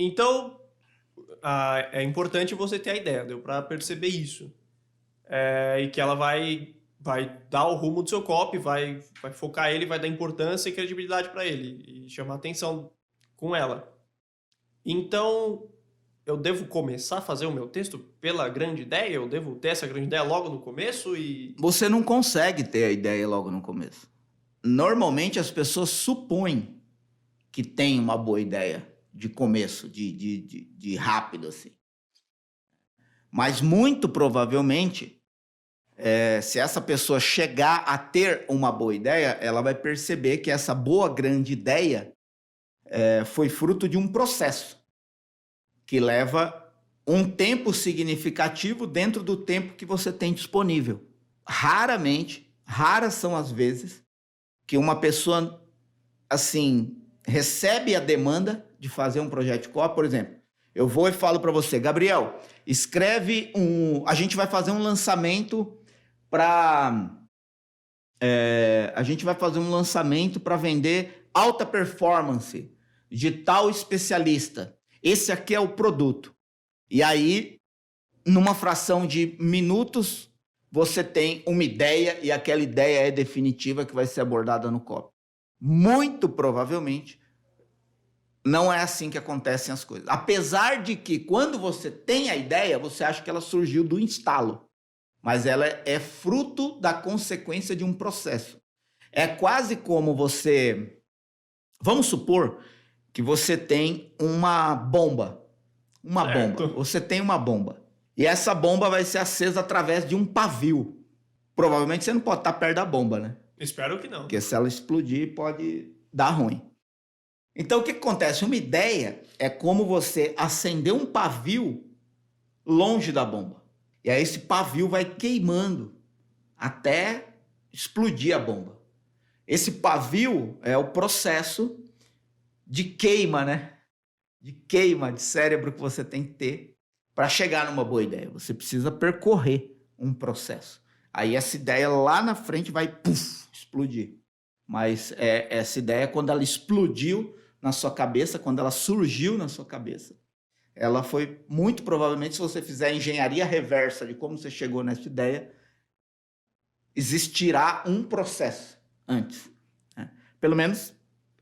Então, é importante você ter a ideia, deu para perceber isso. E que ela vai dar o rumo do seu copy, vai focar ele, vai dar importância e credibilidade para ele e chamar atenção com ela. Então, eu devo começar a fazer o meu texto pela grande ideia? Eu devo ter essa grande ideia logo no começo e... Você não consegue ter a ideia logo no começo. Normalmente as pessoas supõem que tem uma boa ideia de começo, de rápido, assim. Mas muito provavelmente, se essa pessoa chegar a ter uma boa ideia, ela vai perceber que essa boa grande ideia foi fruto de um processo que leva um tempo significativo dentro do tempo que você tem disponível. Raras são as vezes que uma pessoa, assim, recebe a demanda de fazer um projeto de copy. Por exemplo, eu vou e falo para você, Gabriel, escreve a gente vai fazer um lançamento para... a gente vai fazer um lançamento para vender alta performance de tal especialista. Esse aqui é o produto. E aí, numa fração de minutos, você tem uma ideia e aquela ideia é definitiva que vai ser abordada no copy. Muito provavelmente, não é assim que acontecem as coisas. Apesar de que, quando você tem a ideia, você acha que ela surgiu do instalo. Mas ela é fruto da consequência de um processo. É quase como você... Vamos supor que você tem uma bomba. Certo. Você tem uma bomba. E essa bomba vai ser acesa através de um pavio. Provavelmente você não pode estar perto da bomba, né? Espero que não. Porque se ela explodir, pode dar ruim. Então, o que acontece? Uma ideia é como você acender um pavio longe da bomba. E aí esse pavio vai queimando até explodir a bomba. Esse pavio é o processo de queima, né? De queima de cérebro que você tem que ter para chegar numa boa ideia. Você precisa percorrer um processo. Aí essa ideia lá na frente vai explodir. Mas essa ideia, quando ela explodiu na sua cabeça, quando ela surgiu na sua cabeça, ela foi, muito provavelmente, se você fizer a engenharia reversa de como você chegou nessa ideia, existirá um processo antes. Né? Pelo menos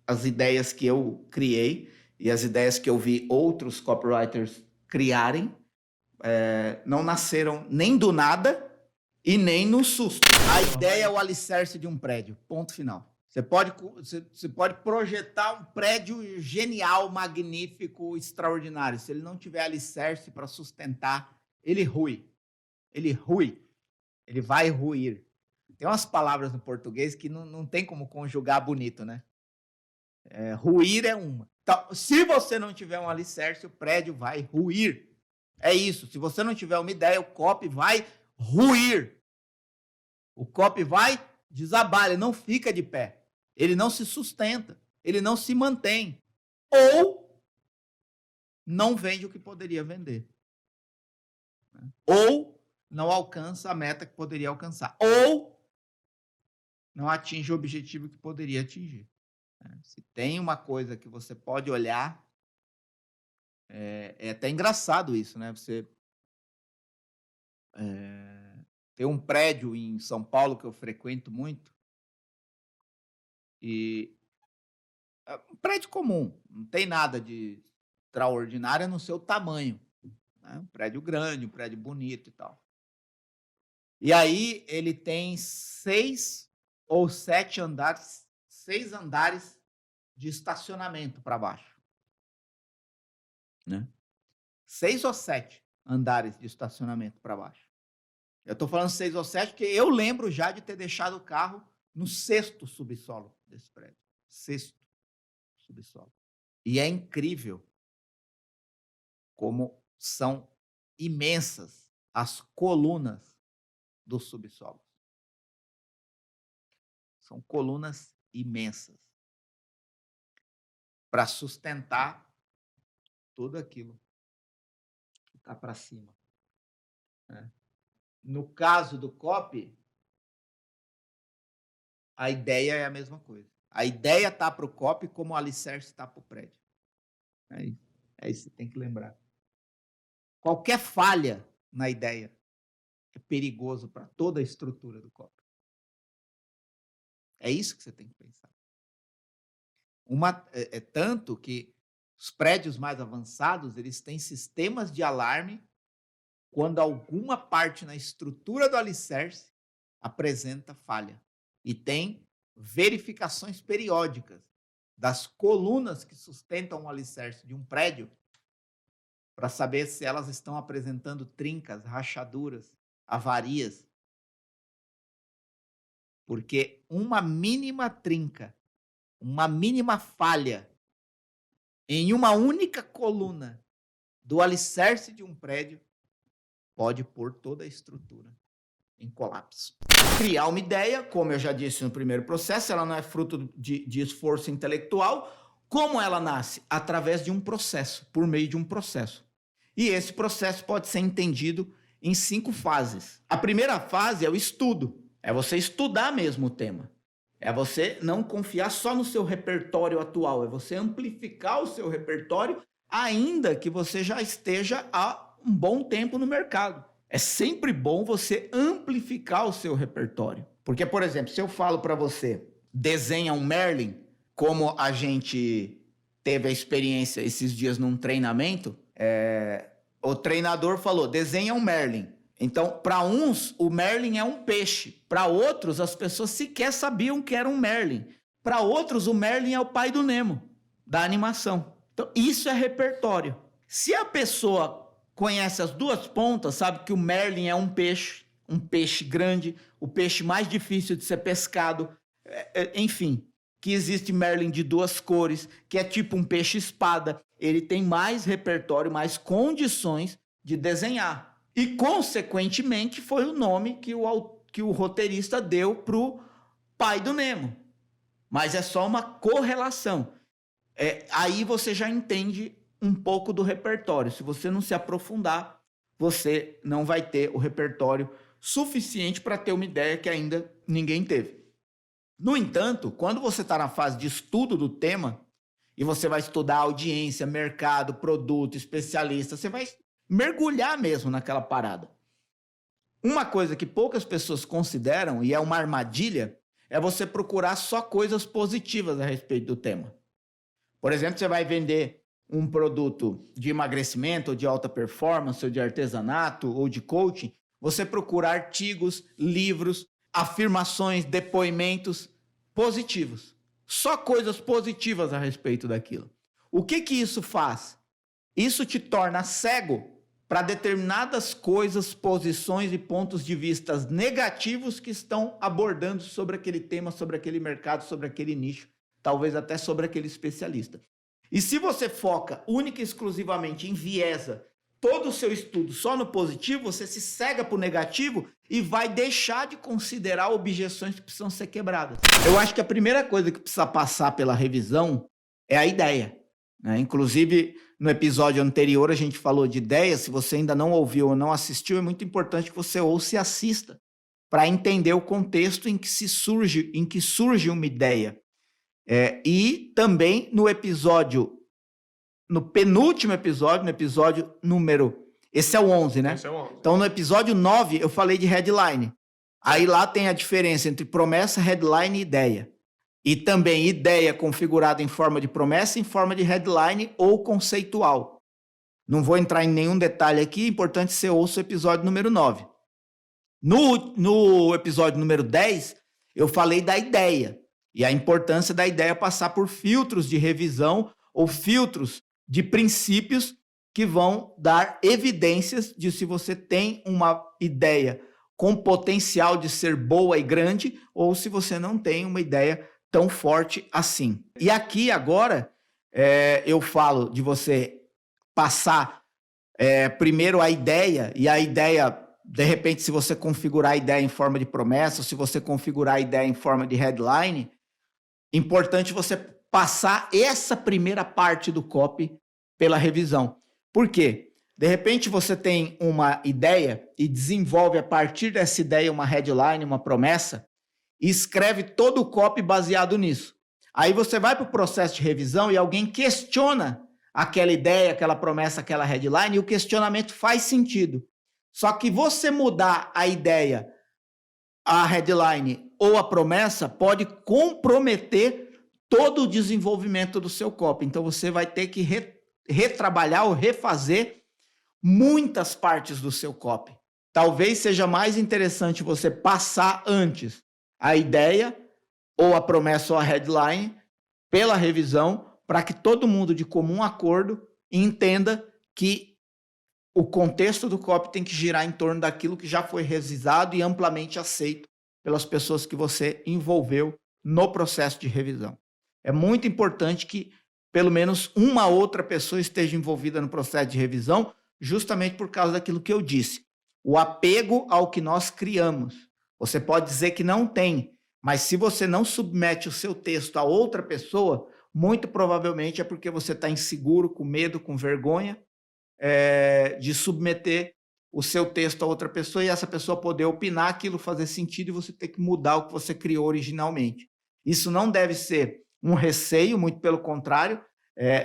as ideias que eu criei e as ideias que eu vi outros copywriters criarem não nasceram nem do nada e nem no susto. A ideia é o alicerce de um prédio, ponto final. Você pode projetar um prédio genial, magnífico, extraordinário. Se ele não tiver alicerce para sustentar, ele rui. Ele rui. Ele vai ruir. Tem umas palavras no português que não tem como conjugar bonito, né? Ruir é uma. Então, se você não tiver um alicerce, o prédio vai ruir. É isso. Se você não tiver uma ideia, o copy vai ruir. O copy vai desabar, ele não fica de pé. Ele não se sustenta. Ele não se mantém. Ou não vende o que poderia vender. Ou não alcança a meta que poderia alcançar. Ou não atinge o objetivo que poderia atingir. Se tem uma coisa que você pode olhar, é até engraçado isso, né? Você tem um prédio em São Paulo que eu frequento muito, e é um prédio comum, não tem nada de extraordinário no seu tamanho. Né? Um prédio grande, um prédio bonito e tal. E aí ele tem 6 ou 7 andares, 6 andares de estacionamento para baixo. Né? 6 ou 7 andares de estacionamento para baixo. Eu estou falando 6 ou 7 porque eu lembro já de ter deixado o carro no 6º subsolo desse prédio. 6º subsolo. E é incrível como são imensas as colunas do subsolo. São colunas imensas para sustentar tudo aquilo que está para cima. Né? No caso do copy, a ideia é a mesma coisa. A ideia está para o copy como o alicerce está para o prédio. É isso. É isso que você tem que lembrar. Qualquer falha na ideia é perigoso para toda a estrutura do copy. É isso que você tem que pensar. É tanto que os prédios mais avançados, eles têm sistemas de alarme quando alguma parte na estrutura do alicerce apresenta falha. E tem verificações periódicas das colunas que sustentam o alicerce de um prédio para saber se elas estão apresentando trincas, rachaduras, avarias. Porque uma mínima trinca, uma mínima falha em uma única coluna do alicerce de um prédio pode pôr toda a estrutura em colapso. Criar uma ideia, como eu já disse no primeiro processo, ela não é fruto de esforço intelectual. Como ela nasce? Através de um processo, por meio de um processo. E esse processo pode ser entendido em 5 fases. A primeira fase é o estudo. É você estudar mesmo o tema. É você não confiar só no seu repertório atual. É você amplificar o seu repertório, ainda que você já esteja há um bom tempo no mercado. É sempre bom você amplificar o seu repertório. Porque, por exemplo, se eu falo para você, desenha um Merlin, como a gente teve a experiência esses dias num treinamento, o treinador falou, desenha um Merlin. Então, para uns, o Merlin é um peixe. Para outros, as pessoas sequer sabiam que era um Merlin. Para outros, o Merlin é o pai do Nemo, da animação. Então, isso é repertório. Se a pessoa conhece as duas pontas, sabe que o Merlin é um peixe grande, o peixe mais difícil de ser pescado, enfim, que existe Merlin de 2 cores, que é tipo um peixe-espada, ele tem mais repertório, mais condições de desenhar. E, consequentemente, foi o nome que o roteirista deu para o pai do Nemo. Mas é só uma correlação. Aí você já entende um pouco do repertório. Se você não se aprofundar, você não vai ter o repertório suficiente para ter uma ideia que ainda ninguém teve. No entanto, quando você está na fase de estudo do tema, e você vai estudar audiência, mercado, produto, especialista, você vai mergulhar mesmo naquela parada. Uma coisa que poucas pessoas consideram, e é uma armadilha, é você procurar só coisas positivas a respeito do tema. Por exemplo, você vai vender um produto de emagrecimento, ou de alta performance, ou de artesanato, ou de coaching, você procura artigos, livros, afirmações, depoimentos positivos. Só coisas positivas a respeito daquilo. O que isso faz? Isso te torna cego para determinadas coisas, posições e pontos de vista negativos que estão abordando sobre aquele tema, sobre aquele mercado, sobre aquele nicho, talvez até sobre aquele especialista. E se você foca única e exclusivamente, enviesa todo o seu estudo só no positivo, você se cega para o negativo e vai deixar de considerar objeções que precisam ser quebradas. Eu acho que a primeira coisa que precisa passar pela revisão é a ideia, né? Inclusive, no episódio anterior a gente falou de ideia. Se você ainda não ouviu ou não assistiu, é muito importante que você ouça e assista para entender o contexto em que surge uma ideia. E também no penúltimo episódio, no episódio número... Esse é o 11, né? Esse é o 11. Então, no episódio 9, eu falei de headline. Aí lá tem a diferença entre promessa, headline e ideia. E também ideia configurada em forma de promessa, em forma de headline ou conceitual. Não vou entrar em nenhum detalhe aqui, é importante que você ouça o episódio número 9. No episódio número 10, eu falei da ideia. E a importância da ideia passar por filtros de revisão ou filtros de princípios que vão dar evidências de se você tem uma ideia com potencial de ser boa e grande ou se você não tem uma ideia tão forte assim. E aqui agora eu falo de você passar primeiro a ideia, e a ideia, de repente, se você configurar a ideia em forma de promessa, ou se você configurar a ideia em forma de headline, importante você passar essa primeira parte do copy pela revisão. Por quê? De repente você tem uma ideia e desenvolve a partir dessa ideia uma headline, uma promessa, e escreve todo o copy baseado nisso. Aí você vai para o processo de revisão e alguém questiona aquela ideia, aquela promessa, aquela headline, e o questionamento faz sentido. Só que você mudar a ideia, a headline ou a promessa pode comprometer todo o desenvolvimento do seu copy. Então você vai ter que retrabalhar ou refazer muitas partes do seu copy. Talvez seja mais interessante você passar antes a ideia ou a promessa ou a headline pela revisão, para que todo mundo de comum acordo entenda que o contexto do copy tem que girar em torno daquilo que já foi revisado e amplamente aceito pelas pessoas que você envolveu no processo de revisão. É muito importante que pelo menos uma outra pessoa esteja envolvida no processo de revisão, justamente por causa daquilo que eu disse. O apego ao que nós criamos. Você pode dizer que não tem, mas se você não submete o seu texto a outra pessoa, muito provavelmente é porque você está inseguro, com medo, com vergonha de submeter o seu texto a outra pessoa e essa pessoa poder opinar, aquilo fazer sentido e você ter que mudar o que você criou originalmente. Isso não deve ser um receio, muito pelo contrário,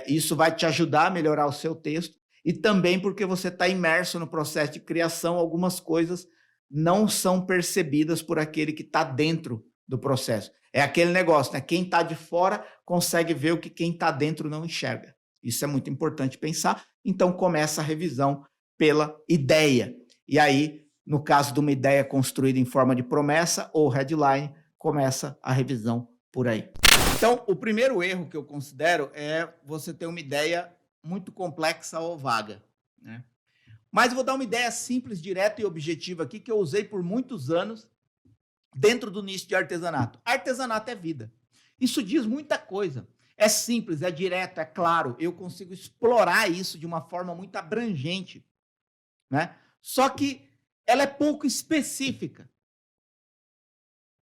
isso vai te ajudar a melhorar o seu texto e também porque você está imerso no processo de criação, algumas coisas não são percebidas por aquele que está dentro do processo. É aquele negócio, né? Quem está de fora consegue ver o que quem está dentro não enxerga. Isso é muito importante pensar. Então, começa a revisão pela ideia. E aí, no caso de uma ideia construída em forma de promessa ou headline, começa a revisão por aí. Então, o primeiro erro que eu considero é você ter uma ideia muito complexa ou vaga, né? Mas eu vou dar uma ideia simples, direta e objetiva aqui, que eu usei por muitos anos dentro do nicho de artesanato. Artesanato é vida. Isso diz muita coisa. É simples, é direto, é claro. Eu consigo explorar isso de uma forma muito abrangente, né? Só que ela é pouco específica.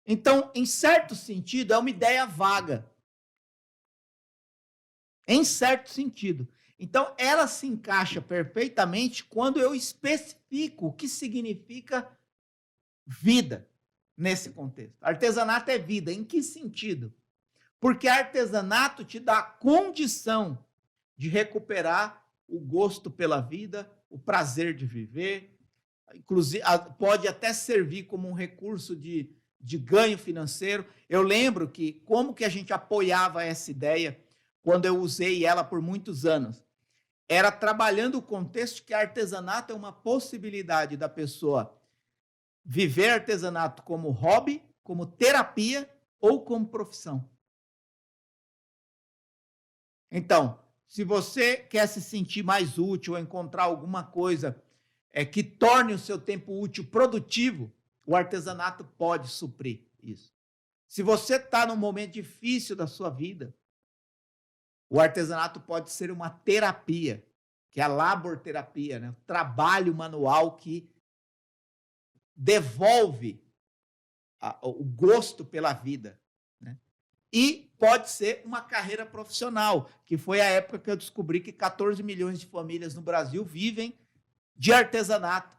Então, em certo sentido, é uma ideia vaga. Em certo sentido. Então, ela se encaixa perfeitamente quando eu especifico o que significa vida nesse contexto. Artesanato é vida. Em que sentido? Porque artesanato te dá a condição de recuperar o gosto pela vida, o prazer de viver, inclusive pode até servir como um recurso de ganho financeiro. Eu lembro que como que a gente apoiava essa ideia quando eu usei ela por muitos anos. Era trabalhando o contexto que artesanato é uma possibilidade da pessoa viver artesanato como hobby, como terapia ou como profissão. Então, se você quer se sentir mais útil ou encontrar alguma coisa que torne o seu tempo útil produtivo, o artesanato pode suprir isso. Se você está num momento difícil da sua vida, o artesanato pode ser uma terapia, que é a laborterapia, né? O trabalho manual que devolve o gosto pela vida, né? E pode ser uma carreira profissional, que foi a época que eu descobri que 14 milhões de famílias no Brasil vivem de artesanato.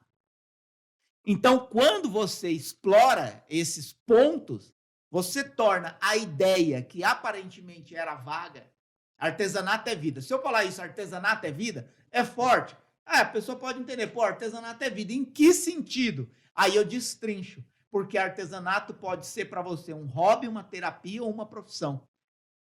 Então, quando você explora esses pontos, você torna a ideia que aparentemente era vaga, artesanato é vida. Se eu falar isso, artesanato é vida, é forte. A pessoa pode entender, pô, artesanato é vida. Em que sentido? Aí eu destrincho, porque artesanato pode ser para você um hobby, uma terapia ou uma profissão.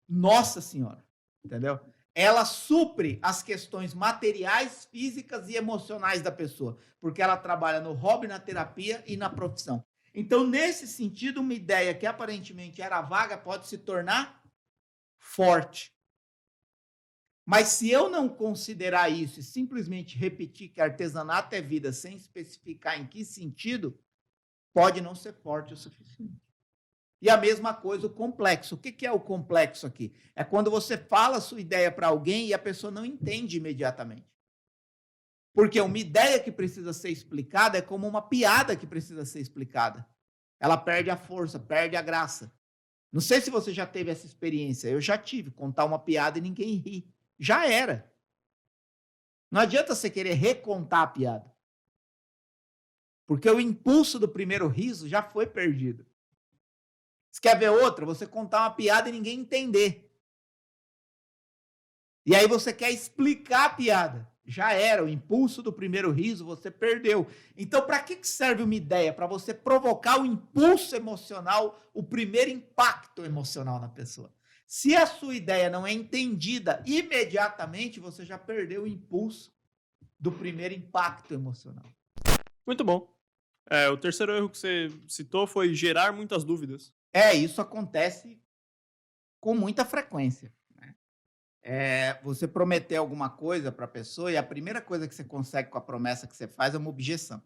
Nossa Senhora, entendeu? Ela supre as questões materiais, físicas e emocionais da pessoa, porque ela trabalha no hobby, na terapia e na profissão. Então, nesse sentido, uma ideia que aparentemente era vaga pode se tornar forte. Mas se eu não considerar isso e simplesmente repetir que artesanato é vida sem especificar em que sentido, pode não ser forte o suficiente. E a mesma coisa o complexo. O que é o complexo aqui? É quando você fala a sua ideia para alguém e a pessoa não entende imediatamente. Porque uma ideia que precisa ser explicada é como uma piada que precisa ser explicada. Ela perde a força, perde a graça. Não sei se você já teve essa experiência. Eu já tive. Contar uma piada e ninguém ri. Já era. Não adianta você querer recontar a piada. Porque o impulso do primeiro riso já foi perdido. Você quer ver outra? Você contar uma piada e ninguém entender. E aí você quer explicar a piada. Já era, o impulso do primeiro riso você perdeu. Então, para que serve uma ideia? Para você provocar o impulso emocional, o primeiro impacto emocional na pessoa. Se a sua ideia não é entendida imediatamente, você já perdeu o impulso do primeiro impacto emocional. Muito bom. O terceiro erro que você citou foi gerar muitas dúvidas. Isso acontece com muita frequência. Você prometer alguma coisa para a pessoa e a primeira coisa que você consegue com a promessa que você faz é uma objeção.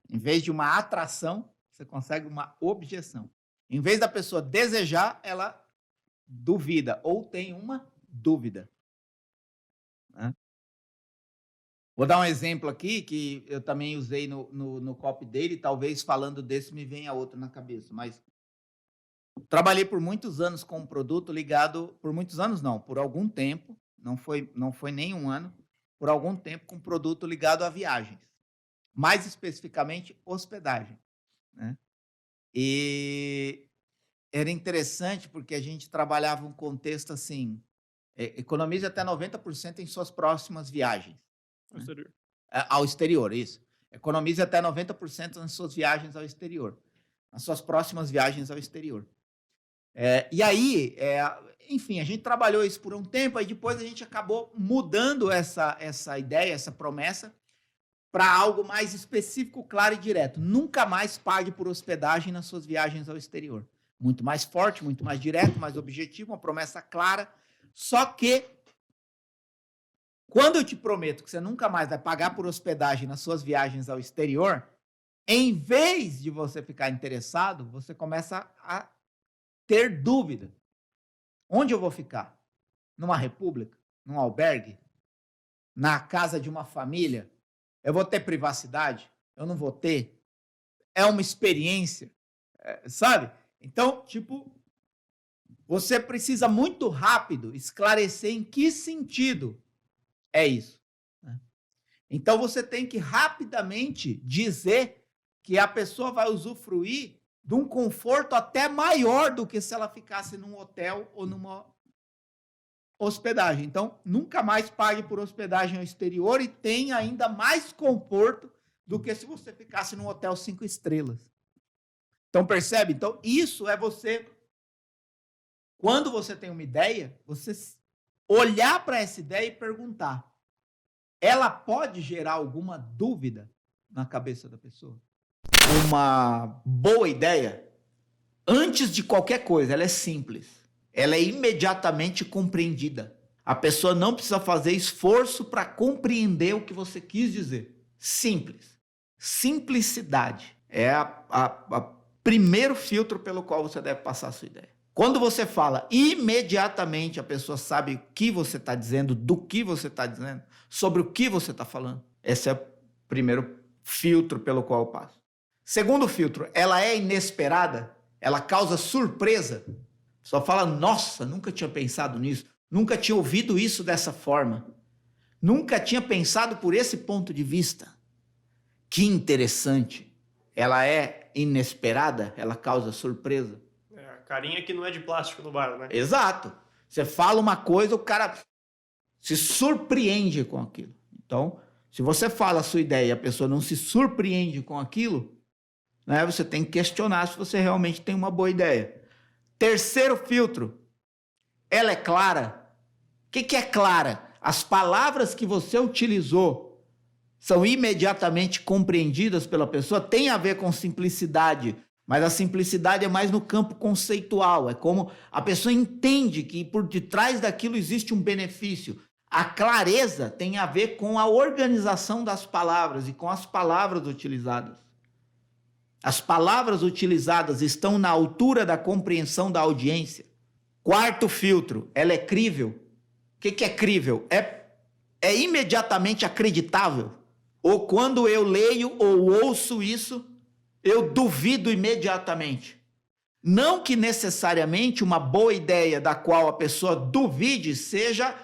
Em vez de uma atração, você consegue uma objeção. Em vez da pessoa desejar, ela duvida ou tem uma dúvida. Vou dar um exemplo aqui que eu também usei no copy dele, talvez falando desse me venha outro na cabeça, mas trabalhei por muitos anos com um produto ligado, por muitos anos não, por algum tempo, não foi nem um ano, por algum tempo com um produto ligado a viagens, mais especificamente hospedagem, né? E era interessante porque a gente trabalhava um contexto assim, economize até 90% em suas próximas viagens. Ao exterior, isso. Economize até 90% nas suas viagens ao exterior, nas suas próximas viagens ao exterior. E aí, enfim, a gente trabalhou isso por um tempo, aí depois a gente acabou mudando essa ideia, essa promessa, para algo mais específico, claro e direto. Nunca mais pague por hospedagem nas suas viagens ao exterior. Muito mais forte, muito mais direto, mais objetivo, uma promessa clara. Só que, quando eu te prometo que você nunca mais vai pagar por hospedagem nas suas viagens ao exterior, em vez de você ficar interessado, você começa a ter dúvida. Onde eu vou ficar? Numa república? Num albergue? Na casa de uma família? Eu vou ter privacidade? Eu não vou ter? É uma experiência? Sabe? Então, você precisa muito rápido esclarecer em que sentido é isso. Então, você tem que rapidamente dizer que a pessoa vai usufruir de um conforto até maior do que se ela ficasse num hotel ou numa hospedagem. Então, nunca mais pague por hospedagem ao exterior e tenha ainda mais conforto do que se você ficasse num hotel 5 estrelas. Então, percebe? Então, isso é você... Quando você tem uma ideia, você olhar para essa ideia e perguntar: ela pode gerar alguma dúvida na cabeça da pessoa? Uma boa ideia, antes de qualquer coisa, ela é simples. Ela é imediatamente compreendida. A pessoa não precisa fazer esforço para compreender o que você quis dizer. Simples. Simplicidade é o primeiro filtro pelo qual você deve passar a sua ideia. Quando você fala, imediatamente a pessoa sabe o que você está dizendo, do que você está dizendo, sobre o que você está falando. Esse é o primeiro filtro pelo qual eu passo. Segundo filtro, ela é inesperada, ela causa surpresa. Só fala, nossa, nunca tinha pensado nisso, nunca tinha ouvido isso dessa forma, nunca tinha pensado por esse ponto de vista. Que interessante. Ela é inesperada, ela causa surpresa. Carinha que não é de plástico no bar, né? Exato. Você fala uma coisa, o cara se surpreende com aquilo. Então, se você fala a sua ideia e a pessoa não se surpreende com aquilo, né, você tem que questionar se você realmente tem uma boa ideia. Terceiro filtro, ela é clara. O que é clara? As palavras que você utilizou são imediatamente compreendidas pela pessoa, tem a ver com simplicidade, mas a simplicidade é mais no campo conceitual, é como a pessoa entende que por detrás daquilo existe um benefício. A clareza tem a ver com a organização das palavras e com as palavras utilizadas. As palavras utilizadas estão na altura da compreensão da audiência. Quarto filtro, ela é crível. O que é crível? É imediatamente acreditável. Ou quando eu leio ou ouço isso, eu duvido imediatamente. Não que necessariamente uma boa ideia da qual a pessoa duvide seja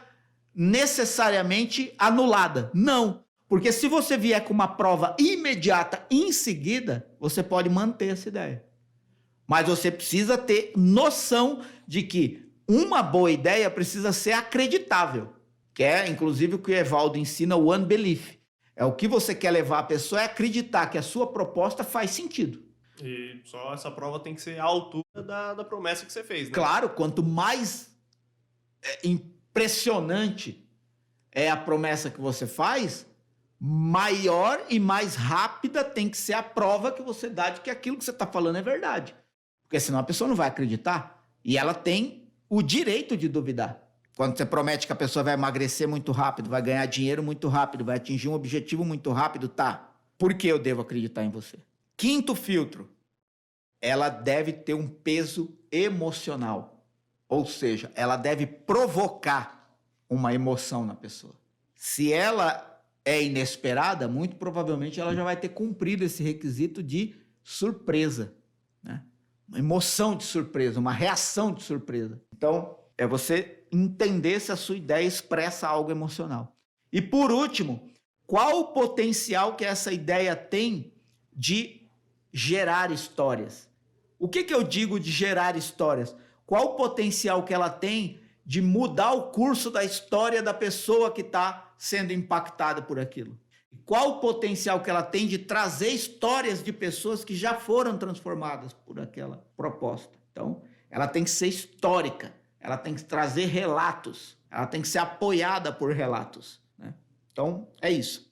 necessariamente anulada. Não. Porque se você vier com uma prova imediata em seguida, você pode manter essa ideia. Mas você precisa ter noção de que uma boa ideia precisa ser acreditável, que é, inclusive, o que o Evaldo ensina, o unbelief. É o que você quer levar a pessoa é acreditar que a sua proposta faz sentido. E só essa prova tem que ser à altura da promessa que você fez, né? Claro, quanto mais impressionante é a promessa que você faz, maior e mais rápida tem que ser a prova que você dá de que aquilo que você está falando é verdade. Porque senão a pessoa não vai acreditar. E ela tem o direito de duvidar. Quando você promete que a pessoa vai emagrecer muito rápido, vai ganhar dinheiro muito rápido, vai atingir um objetivo muito rápido, tá. Por que eu devo acreditar em você? Quinto filtro. Ela deve ter um peso emocional. Ou seja, ela deve provocar uma emoção na pessoa. Se ela é inesperada, muito provavelmente ela já vai ter cumprido esse requisito de surpresa, né? Uma emoção de surpresa, uma reação de surpresa. Então, é você entender se a sua ideia expressa algo emocional. E por último, qual o potencial que essa ideia tem de gerar histórias? O que eu digo de gerar histórias? Qual o potencial que ela tem de mudar o curso da história da pessoa que está sendo impactada por aquilo? Qual o potencial que ela tem de trazer histórias de pessoas que já foram transformadas por aquela proposta? Então, ela tem que ser histórica, ela tem que trazer relatos, ela tem que ser apoiada por relatos, né? Então, é isso.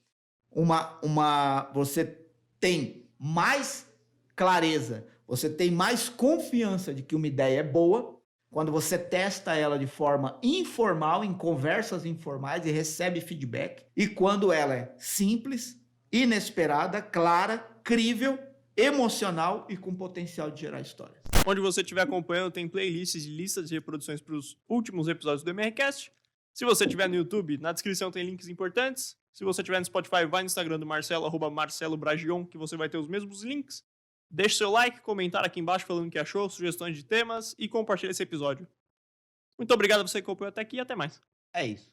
Você tem mais clareza, você tem mais confiança de que uma ideia é boa quando você testa ela de forma informal, em conversas informais e recebe feedback. E quando ela é simples, inesperada, clara, crível, emocional e com potencial de gerar histórias. Onde você estiver acompanhando, tem playlists e listas de reproduções para os últimos episódios do MRCast. Se você estiver no YouTube, na descrição tem links importantes. Se você estiver no Spotify, vai no Instagram do Marcelo, @MarceloBragion, que você vai ter os mesmos links. Deixe seu like, comentário aqui embaixo falando o que achou, sugestões de temas e compartilhe esse episódio. Muito obrigado a você que acompanhou até aqui e até mais. É isso.